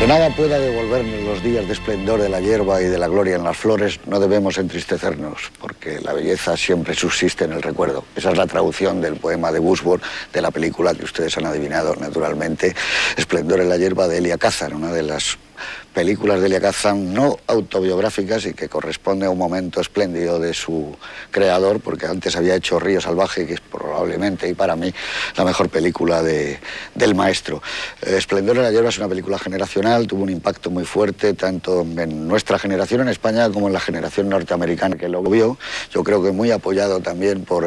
Que nada pueda devolvernos los días de esplendor de la hierba y de la gloria en las flores, no debemos entristecernos, porque la belleza siempre subsiste en el recuerdo. Esa es la traducción del poema de Wordsworth, de la película que ustedes han adivinado, naturalmente, Esplendor en la hierba, de Elia Kazan, una de las películas de Elia Kazan no autobiográficas y que corresponde a un momento espléndido de su creador, porque antes había hecho Río Salvaje, que es probablemente, y para mí, la mejor película del maestro. Esplendor en la hierba es una película generacional, tuvo un impacto muy fuerte, tanto en nuestra generación en España como en la generación norteamericana que lo vio. Yo creo que muy apoyado también por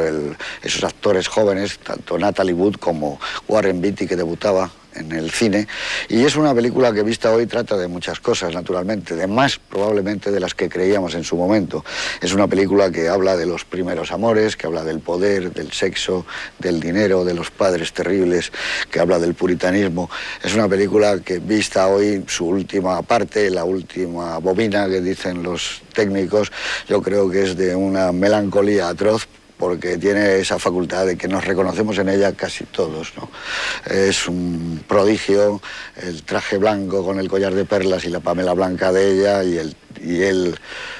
esos actores jóvenes, tanto Natalie Wood como Warren Beatty, que debutaba en el cine, y es una película que vista hoy trata de muchas cosas, naturalmente, de más probablemente de las que creíamos en su momento. Es una película que habla de los primeros amores, que habla del poder, del sexo, del dinero, de los padres terribles, que habla del puritanismo. Es una película que vista hoy, su última parte, la última bobina que dicen los técnicos, yo creo que es de una melancolía atroz, porque tiene esa facultad de que nos reconocemos en ella casi todos, ¿no? Es un prodigio, el traje blanco con el collar de perlas y la pamela blanca de ella y el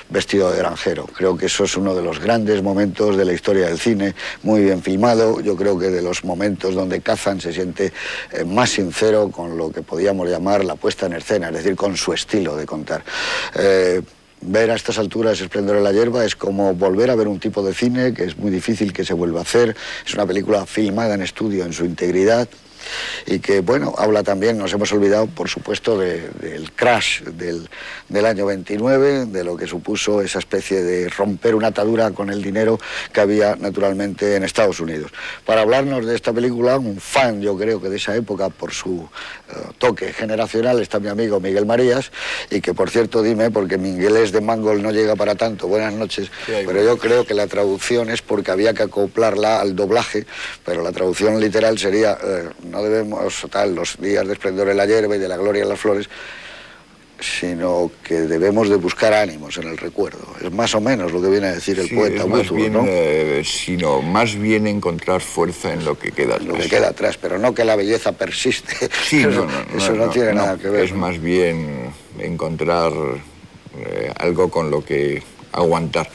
vestido de granjero. Creo que eso es uno de los grandes momentos de la historia del cine, muy bien filmado. Yo creo que de los momentos donde Kazan se siente más sincero con lo que podíamos llamar la puesta en escena, es decir, con su estilo de contar. Ver a estas alturas Esplendor en la hierba es como volver a ver un tipo de cine que es muy difícil que se vuelva a hacer. Es una película filmada en estudio en su integridad y que, bueno, habla también, nos hemos olvidado, por supuesto, del crash del año 29, de lo que supuso esa especie de romper una atadura con el dinero que había, naturalmente, en Estados Unidos. Para hablarnos de esta película, un fan, yo creo que de esa época, por su toque generacional, está mi amigo Miguel Marías, y que, por cierto, dime, porque mi inglés de Mangol no llega para tanto, buenas noches, sí, pero yo creo que la traducción es porque había que acoplarla al doblaje, pero la traducción literal sería... no debemos los días de esplendor en la hierba y de la gloria en las flores, sino que debemos de buscar ánimos en el recuerdo. Es más o menos lo que viene a decir el poeta Wordsworth, ¿no? Sino más bien encontrar fuerza en lo que queda atrás. Lo que queda atrás, pero no que la belleza persiste. Sí, eso no tiene nada que ver. Es más bien encontrar algo con lo que aguantar.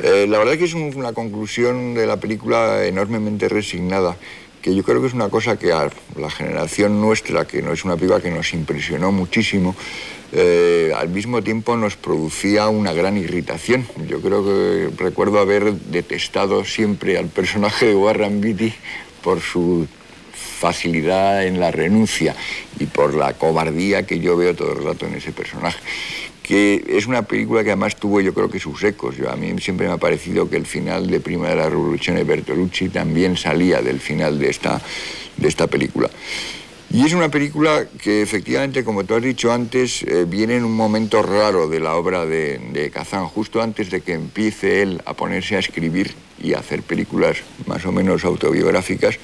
La verdad es que es una conclusión de la película enormemente resignada, que yo creo que es una cosa que a la generación nuestra, que no es una película que nos impresionó muchísimo, al mismo tiempo nos producía una gran irritación. Yo creo que recuerdo haber detestado siempre al personaje de Warren Beatty por su facilidad en la renuncia y por la cobardía que yo veo todo el rato en ese personaje. Que es una película que además tuvo, yo creo que sus ecos. A mí siempre me ha parecido que el final de Prima de la Revolución de Bertolucci también salía del final de esta película. Y es una película que efectivamente, como tú has dicho antes, viene en un momento raro de la obra de Kazan, justo antes de que empiece él a ponerse a escribir y a hacer películas más o menos autobiográficas.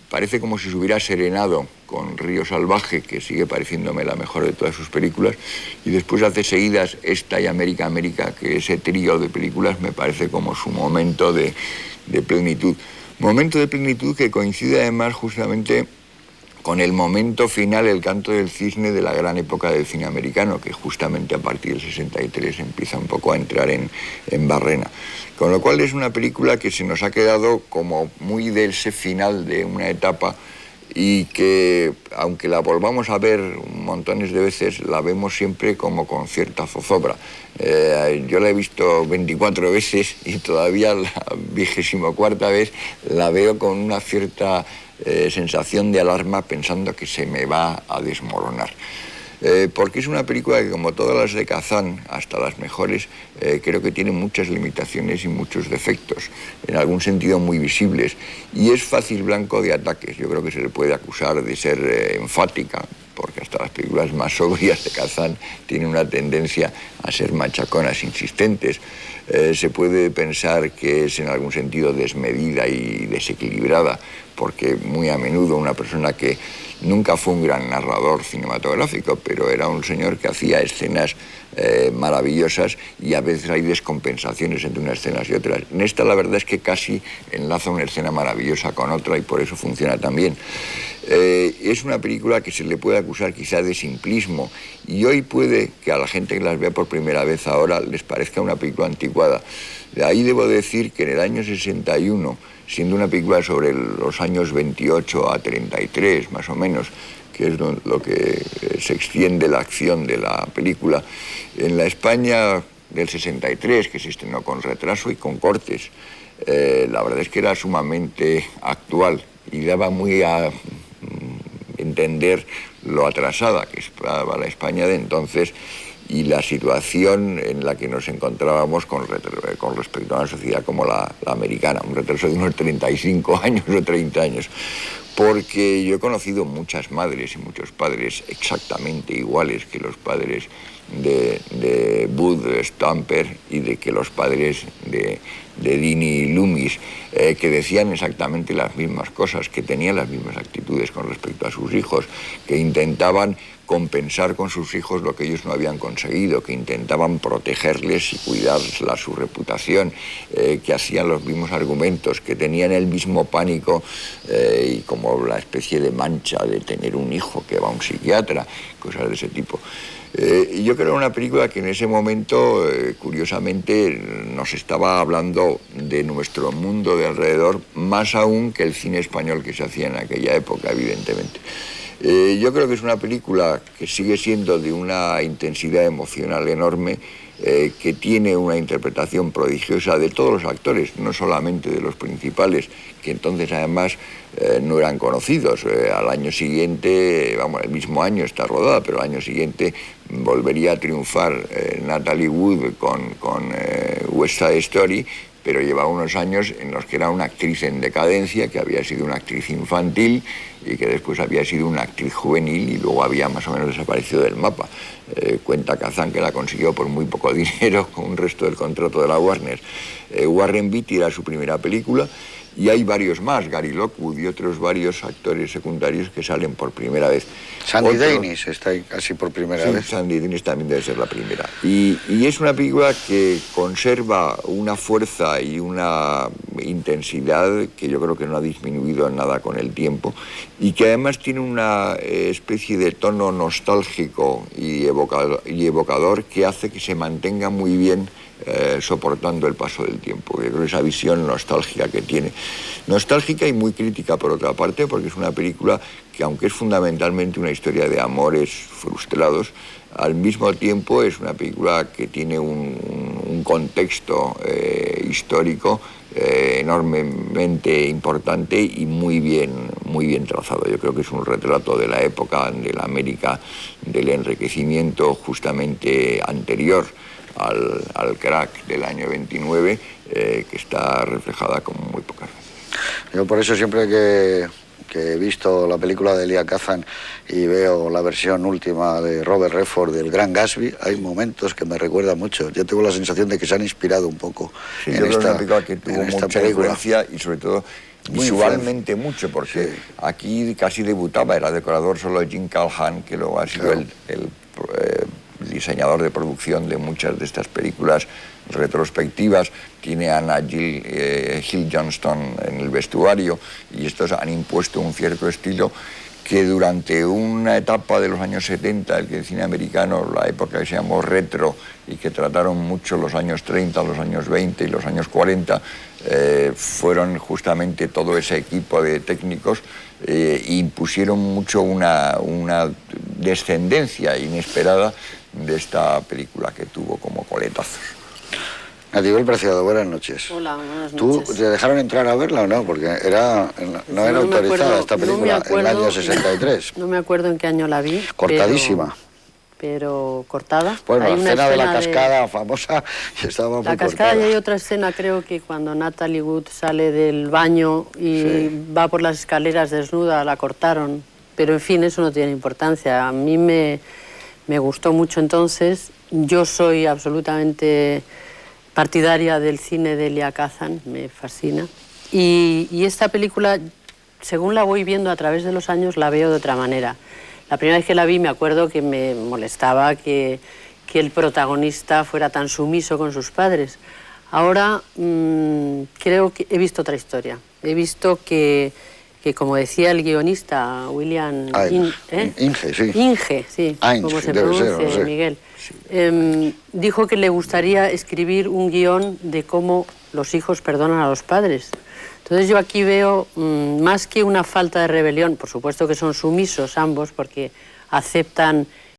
Parece como si se hubiera serenado con Río Salvaje, que sigue pareciéndome la mejor de todas sus películas, y después hace seguidas esta y América, América, que ese trío de películas me parece como su momento de plenitud. Momento de plenitud que coincide además justamente con el momento final, el canto del cisne de la gran época del cine americano, que justamente a partir del 63 empieza un poco a entrar en barrena. Con lo cual es una película que se nos ha quedado como muy de ese final de una etapa y que, aunque la volvamos a ver montones de veces, la vemos siempre como con cierta zozobra. Yo la he visto 24 veces y todavía la 24ª vez la veo con una cierta sensación de alarma, pensando que se me va a desmoronar. Porque es una película que, como todas las de Kazan, hasta las mejores, creo que tiene muchas limitaciones y muchos defectos, en algún sentido muy visibles, y es fácil blanco de ataques. Yo creo que se le puede acusar de ser enfática, porque hasta las películas más sobrias de Kazan tienen una tendencia a ser machaconas, insistentes. Se puede pensar que es en algún sentido desmedida y desequilibrada, porque muy a menudo una persona que nunca fue un gran narrador cinematográfico, pero era un señor que hacía escenas maravillosas, y a veces hay descompensaciones entre unas escenas y otras. En esta la verdad es que casi enlaza una escena maravillosa con otra y por eso funciona tan bien. Es una película que se le puede acusar quizá de simplismo, y hoy puede que a la gente que las vea por primera vez ahora les parezca una película anticuada. De ahí debo decir que en el año 61, siendo una película sobre los años 28 a 33, más o menos, que es lo que se extiende la acción de la película, en la España del 63, que se estrenó con retraso y con cortes, la verdad es que era sumamente actual y daba muy a entender lo atrasada que estaba la España de entonces y la situación en la que nos encontrábamos con respecto a una sociedad como la americana, un retraso de unos 35 años o 30 años. Porque yo he conocido muchas madres y muchos padres exactamente iguales que los padres de Bud Stamper y de que los padres de Dini Loomis, que decían exactamente las mismas cosas, que tenían las mismas actitudes con respecto a sus hijos, que intentaban compensar con sus hijos lo que ellos no habían conseguido, que intentaban protegerles y cuidar su reputación, que hacían los mismos argumentos, que tenían el mismo pánico y como la especie de mancha de tener un hijo que va a un psiquiatra, cosas de ese tipo. Yo creo que era una película que en ese momento, curiosamente, nos estaba hablando de nuestro mundo de alrededor, más aún que el cine español que se hacía en aquella época, evidentemente. Yo creo que es una película que sigue siendo de una intensidad emocional enorme, que tiene una interpretación prodigiosa de todos los actores, no solamente de los principales, que entonces además no eran conocidos. Al año siguiente, vamos, el mismo año está rodada, pero al año siguiente volvería a triunfar Natalie Wood con West Side Story, pero llevaba unos años en los que era una actriz en decadencia, que había sido una actriz infantil y que después había sido una actriz juvenil y luego había más o menos desaparecido del mapa. Cuenta Kazan que la consiguió por muy poco dinero con un resto del contrato de la Warner. Warren Beatty era su primera película y hay varios más, Gary Lockwood y otros varios actores secundarios que salen por primera vez. Sandy Dennis está ahí casi por primera vez. Sandy Dennis también debe ser la primera. Y es una película que conserva una fuerza y una intensidad que yo creo que no ha disminuido en nada con el tiempo y que además tiene una especie de tono nostálgico y evocador que hace que se mantenga muy bien soportando el paso del tiempo. Yo creo que esa visión nostálgica que tiene. Nostálgica y muy crítica por otra parte, porque es una película que, aunque es fundamentalmente una historia de amores frustrados, al mismo tiempo es una película que tiene un contexto histórico enormemente importante y muy bien trazado. Yo creo que es un retrato de la época de la América del enriquecimiento justamente anterior al crack del año 29, que está reflejada como muy pocas veces. Yo por eso siempre que he visto la película de Elia Kazan y veo la versión última de Robert Redford del Gran Gatsby, hay momentos que me recuerdan mucho. Yo tengo la sensación de que se han inspirado un poco en esta película que tuvo mucha influencia y sobre todo visualmente mucho, porque sí, aquí casi debutaba, era decorador solo Jim Calhoun, que luego ha sido el diseñador de producción de muchas de estas películas retrospectivas. Tiene a Anna Hill Johnston en el vestuario y estos han impuesto un cierto estilo que durante una etapa de los años 70, el cine americano, la época que se llamó retro y que trataron mucho los años 30, los años 20 y los años 40, fueron justamente todo ese equipo de técnicos e impusieron mucho una descendencia inesperada de esta película que tuvo como coletazos. Natividad Preciado, buenas noches. Hola, buenas noches. ¿Tú te dejaron entrar a verla o no? Porque no era autorizada esta película en el año 63. No me acuerdo en qué año la vi. Cortadísima. Pero cortada. Bueno, hay la escena de la cascada famosa estaba muy cortada. La cascada, y hay otra escena, creo que cuando Natalie Wood sale del baño y va por las escaleras desnuda, la cortaron. Pero en fin, eso no tiene importancia. A mí me gustó mucho entonces. Yo soy absolutamente partidaria del cine de Elia Kazan, me fascina. Y esta película, según la voy viendo a través de los años, la veo de otra manera. La primera vez que la vi me acuerdo que me molestaba que el protagonista fuera tan sumiso con sus padres. Ahora creo que he visto otra historia. He visto que que como decía el guionista William Inge, sí. Inge, sí, Ainge, como se debe ser, pronuncia, no sé. Miguel, dijo que le gustaría escribir un guión de cómo los hijos perdonan a los padres. Entonces yo aquí veo más que una falta de rebelión, por supuesto que son sumisos ambos porque aceptan